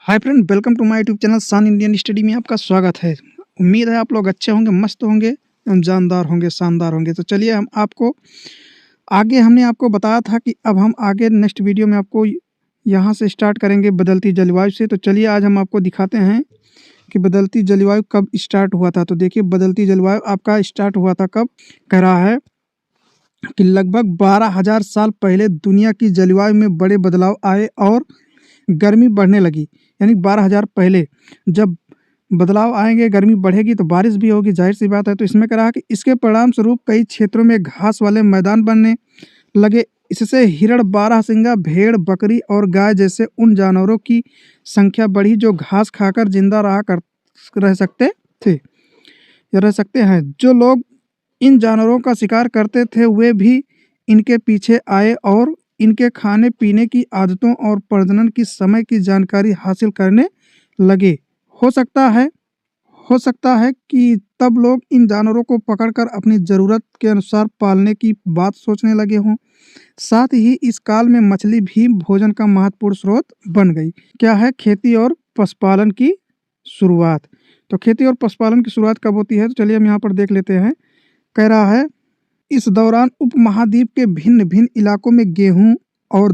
Hi friend, welcome to my YouTube channel सान Indian study में आपका स्वागत है। उम्मीद है आप लोग अच्छे होंगे, मस्त होंगे, जानदार होंगे, शानदार होंगे। तो चलिए हमने आपको बताया था कि अब हम आगे नेक्स्ट वीडियो में आपको यहाँ से स्टार्ट करेंगे बदलती जलवायु से। तो चलिए आज हम आपको दिखाते हैं कि बदलती जलवायु कब स्टार्ट हुआ था। तो देखिए बदलती जलवायु आपका स्टार्ट हुआ था कब। कह रहा है कि लगभग 12,000 साल पहले दुनिया की जलवायु में बड़े बदलाव आए और गर्मी बढ़ने लगी। यानी 12,000 पहले जब बदलाव आएंगे, गर्मी बढ़ेगी तो बारिश भी होगी, जाहिर सी बात है। तो इसमें कहा कि इसके परिणाम स्वरूप कई क्षेत्रों में घास वाले मैदान बनने लगे। इससे हिरण, बारहसिंगा, भेड़, बकरी और गाय जैसे उन जानवरों की संख्या बढ़ी जो घास खाकर जिंदा रह सकते थे या रह सकते हैं। जो लोग इन जानवरों का शिकार करते थे वे भी इनके पीछे आए और इनके खाने पीने की आदतों और प्रजनन की समय की जानकारी हासिल करने लगे। हो सकता है कि तब लोग इन जानवरों को पकड़कर अपनी ज़रूरत के अनुसार पालने की बात सोचने लगे हों। साथ ही इस काल में मछली भी भोजन का महत्वपूर्ण स्रोत बन गई। क्या है? खेती और पशुपालन की शुरुआत। तो खेती और पशुपालन की शुरुआत कब होती है? तो चलिए हम यहाँ पर देख लेते हैं। कह रहा है इस दौरान उपमहाद्वीप के भिन्न भिन्न इलाकों में गेहूं और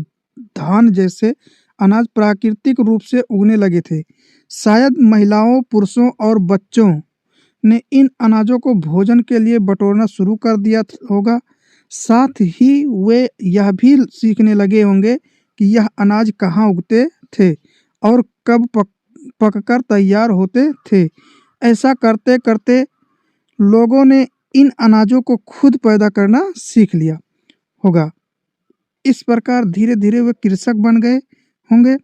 धान जैसे अनाज प्राकृतिक रूप से उगने लगे थे। शायद महिलाओं, पुरुषों और बच्चों ने इन अनाजों को भोजन के लिए बटोरना शुरू कर दिया होगा। साथ ही वे यह भी सीखने लगे होंगे कि यह अनाज कहाँ उगते थे और कब पककर तैयार होते थे। ऐसा करते करते लोगों ने इन अनाजों को खुद पैदा करना सीख लिया होगा। इस प्रकार धीरे धीरे वे कृषक बन गए होंगे।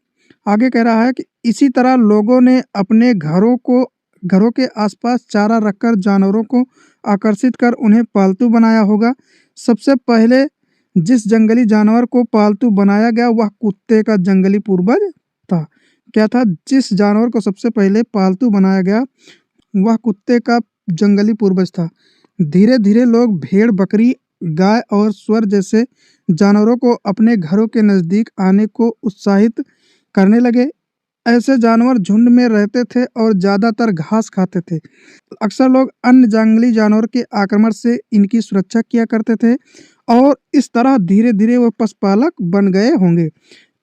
आगे कह रहा है कि इसी तरह लोगों ने अपने घरों के आसपास चारा रखकर जानवरों को आकर्षित कर उन्हें पालतू बनाया होगा। सबसे पहले जिस जंगली जानवर को पालतू बनाया गया वह कुत्ते का जंगली पूर्वज था। क्या था? जिस जानवर को सबसे पहले पालतू बनाया गया वह कुत्ते का जंगली पूर्वज था। धीरे धीरे लोग भेड़, बकरी, गाय और सुअर जैसे जानवरों को अपने घरों के नज़दीक आने को उत्साहित करने लगे। ऐसे जानवर झुंड में रहते थे और ज़्यादातर घास खाते थे। अक्सर लोग अन्य जंगली जानवर के आक्रमण से इनकी सुरक्षा किया करते थे और इस तरह धीरे धीरे वो पशुपालक बन गए होंगे।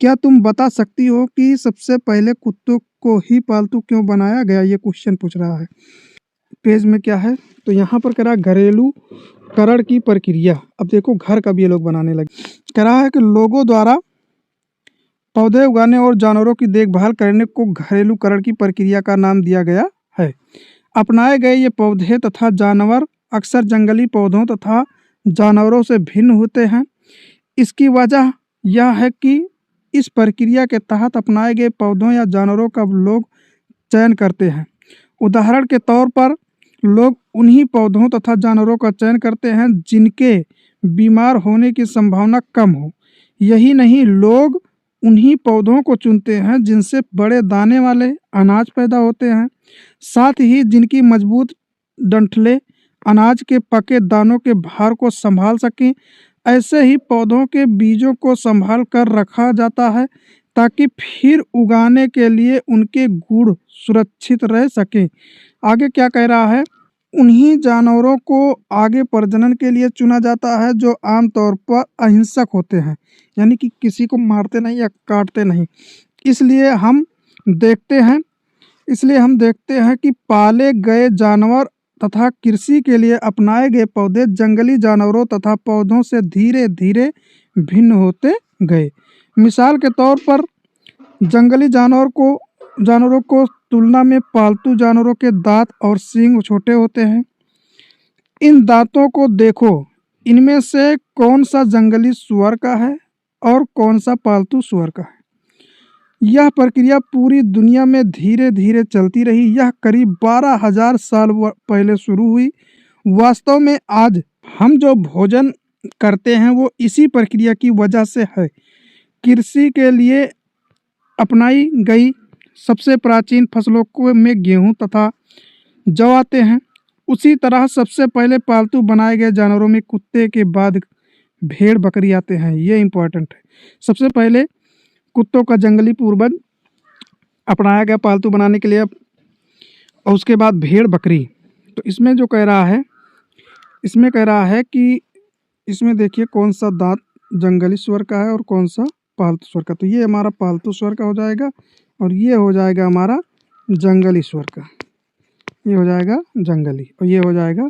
क्या तुम बता सकती हो कि सबसे पहले कुत्तों को ही पालतू क्यों बनाया गया? ये क्वेश्चन पूछ रहा है। पेज में क्या है? तो यहाँ पर कह रहा है घरेलू करण की प्रक्रिया। अब देखो घर कब ये लोग बनाने लगे। कह रहा है कि लोगों द्वारा पौधे उगाने और जानवरों की देखभाल करने को घरेलू करण की प्रक्रिया का नाम दिया गया है। अपनाए गए ये पौधे तथा जानवर अक्सर जंगली पौधों तथा जानवरों से भिन्न होते हैं। इसकी वजह यह है कि इस प्रक्रिया के तहत अपनाए गए पौधों या जानवरों का लोग चयन करते हैं। उदाहरण के तौर पर लोग उन्हीं पौधों तथा जानवरों का चयन करते हैं जिनके बीमार होने की संभावना कम हो। यही नहीं, लोग उन्हीं पौधों को चुनते हैं जिनसे बड़े दाने वाले अनाज पैदा होते हैं। साथ ही जिनकी मजबूत डंठलें अनाज के पके दानों के भार को संभाल सकें। ऐसे ही पौधों के बीजों को संभाल कर रखा जाता है ताकि फिर उगाने के लिए उनके गुण सुरक्षित रह सकें। आगे क्या कह रहा है? उन्हीं जानवरों को आगे प्रजनन के लिए चुना जाता है जो आमतौर पर अहिंसक होते हैं, यानी कि किसी को मारते नहीं या काटते नहीं। इसलिए हम देखते हैं कि पाले गए जानवर तथा कृषि के लिए अपनाए गए पौधे जंगली जानवरों तथा पौधों से धीरे धीरे भिन्न होते गए। मिसाल के तौर पर जंगली जानवरों को तुलना में पालतू जानवरों के दांत और सींग छोटे होते हैं। इन दांतों को देखो, इनमें से कौन सा जंगली सुअर का है और कौन सा पालतू सुअर का है। यह प्रक्रिया पूरी दुनिया में धीरे धीरे चलती रही। यह करीब 12,000 साल पहले शुरू हुई। वास्तव में आज हम जो भोजन करते हैं वो इसी प्रक्रिया की वजह से है। कृषि के लिए अपनाई गई सबसे प्राचीन फसलों में गेहूं तथा जौ आते हैं। उसी तरह सबसे पहले पालतू बनाए गए जानवरों में कुत्ते के बाद भेड़, बकरी आते हैं। ये इम्पोर्टेंट है। सबसे पहले कुत्तों का जंगली पूर्वज अपनाया गया पालतू बनाने के लिए। और उसके बाद भेड़ बकरी, तो इसमें जो कह रहा है, इसमें कह रहा है कि इसमें देखिए कौन सा दांत जंगली स्वर का है और कौन सा पालतू स्वर का। तो ये हमारा पालतू स्वर का हो जाएगा और ये हो जाएगा हमारा जंगली स्वर का। ये हो जाएगा जंगली और ये हो जाएगा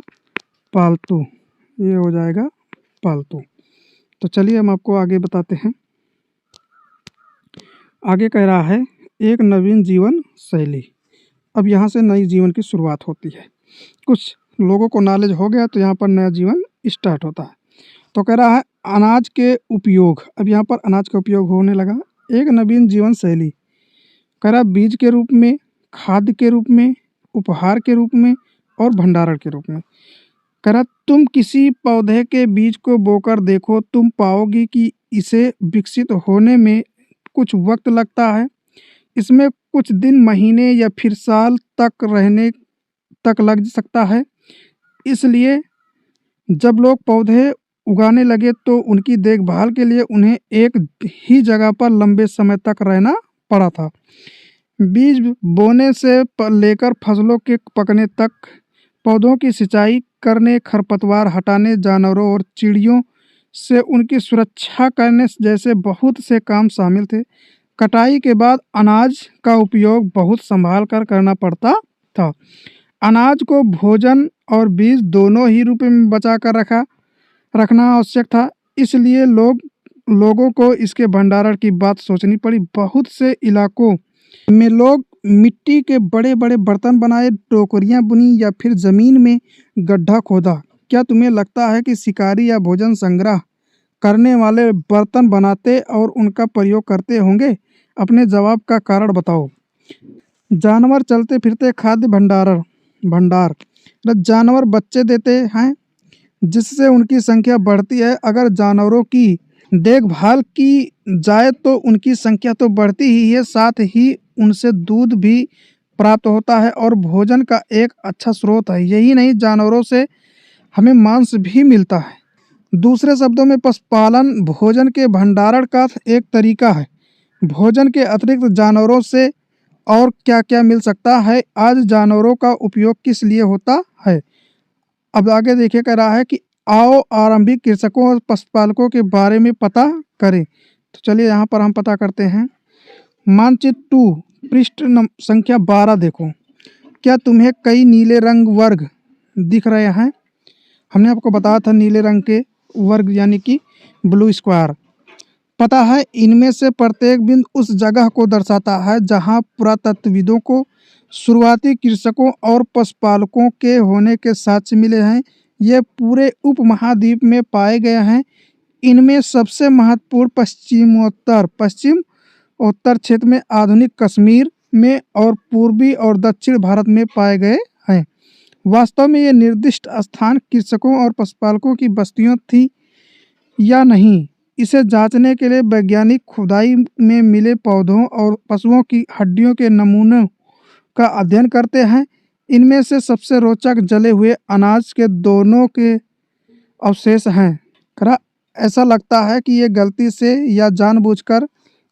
पालतू, ये हो जाएगा पालतू। तो चलिए हम आपको आगे बताते हैं। आगे कह रहा है एक नवीन जीवन शैली। अब यहाँ से नई जीवन की शुरुआत होती है। कुछ लोगों को नॉलेज हो गया तो यहाँ पर नया जीवन स्टार्ट होता है। तो कह रहा है अनाज के उपयोग। अब यहाँ पर अनाज का उपयोग होने लगा। एक नवीन जीवन शैली कह रहा बीज के रूप में, खाद्य के रूप में, उपहार के रूप में और भंडारण के रूप में। कह रहा तुम किसी पौधे के बीज को बोकर देखो, तुम पाओगी कि इसे विकसित होने में कुछ वक्त लगता है। इसमें कुछ दिन, महीने या फिर साल तक रहने तक लग सकता है। इसलिए जब लोग पौधे उगाने लगे तो उनकी देखभाल के लिए उन्हें एक ही जगह पर लंबे समय तक रहना पड़ा था। बीज बोने से लेकर फसलों के पकने तक पौधों की सिंचाई करने, खरपतवार हटाने, जानवरों और चिड़ियों से उनकी सुरक्षा करने जैसे बहुत से काम शामिल थे। कटाई के बाद अनाज का उपयोग बहुत संभाल कर करना पड़ता था। अनाज को भोजन और बीज दोनों ही रूप में बचा कर रखना आवश्यक था। इसलिए लोगों को इसके भंडारण की बात सोचनी पड़ी। बहुत से इलाकों में लोग मिट्टी के बड़े बड़े बर्तन बनाए, टोकरियां बुनी या फिर ज़मीन में गड्ढा खोदा। क्या तुम्हें लगता है कि शिकारी या भोजन संग्रह करने वाले बर्तन बनाते और उनका प्रयोग करते होंगे? अपने जवाब का कारण बताओ। जानवर चलते फिरते खाद्य भंडार। जानवर बच्चे देते हैं जिससे उनकी संख्या बढ़ती है। अगर जानवरों की देखभाल की जाए तो उनकी संख्या तो बढ़ती ही है, साथ ही उनसे दूध भी प्राप्त होता है और भोजन का एक अच्छा स्रोत है। यही नहीं, जानवरों से हमें मांस भी मिलता है। दूसरे शब्दों में पशुपालन भोजन के भंडारण का एक तरीका है। भोजन के अतिरिक्त जानवरों से और क्या क्या मिल सकता है? आज जानवरों का उपयोग किस लिए होता है? अब आगे देखिए कह रहा है कि आओ आरंभिक कृषकों और पशुपालकों के बारे में पता करें। तो चलिए यहाँ पर हम पता करते हैं। मानचित्र 2 पृष्ठ संख्या 12 देखो। क्या तुम्हें कई नीले रंग वर्ग दिख रहे हैं? हमने आपको बताया था नीले रंग के वर्ग यानी कि ब्लू स्क्वायर। पता है इनमें से प्रत्येक बिंदु उस जगह को दर्शाता है जहां पुरातत्वविदों को शुरुआती कृषकों और पशुपालकों के होने के साक्ष्य मिले हैं। ये पूरे उपमहाद्वीप में पाए गए हैं। इनमें सबसे महत्वपूर्ण पश्चिमोत्तर क्षेत्र में, आधुनिक कश्मीर में और पूर्वी और दक्षिण भारत में पाए गए हैं। वास्तव में ये निर्दिष्ट स्थान कृषकों और पशुपालकों की बस्तियां थी या नहीं, इसे जांचने के लिए वैज्ञानिक खुदाई में मिले पौधों और पशुओं की हड्डियों के नमूनों का अध्ययन करते हैं। इनमें से सबसे रोचक जले हुए अनाज के दोनों के अवशेष हैं। ऐसा लगता है कि ये गलती से या जानबूझकर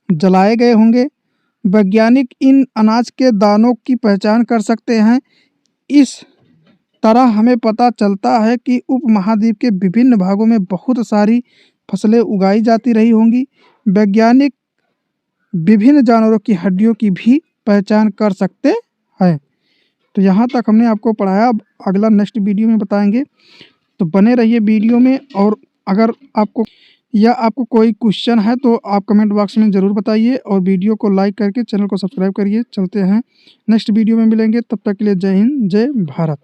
जलाए गए होंगे। वैज्ञानिक इन अनाज के दानों की पहचान कर सकते हैं। इस तरह हमें पता चलता है कि उपमहाद्वीप के विभिन्न भागों में बहुत सारी फसलें उगाई जाती रही होंगी। वैज्ञानिक विभिन्न जानवरों की हड्डियों की भी पहचान कर सकते हैं। तो यहाँ तक हमने आपको पढ़ाया। अब अगला नेक्स्ट वीडियो में बताएंगे, तो बने रहिए वीडियो में। और अगर आपको कोई क्वेश्चन है तो आप कमेंट बॉक्स में ज़रूर बताइए और वीडियो को लाइक करके चैनल को सब्सक्राइब करिए। चलते हैं नेक्स्ट वीडियो में मिलेंगे, तब तक के लिए जय हिंद, जय भारत।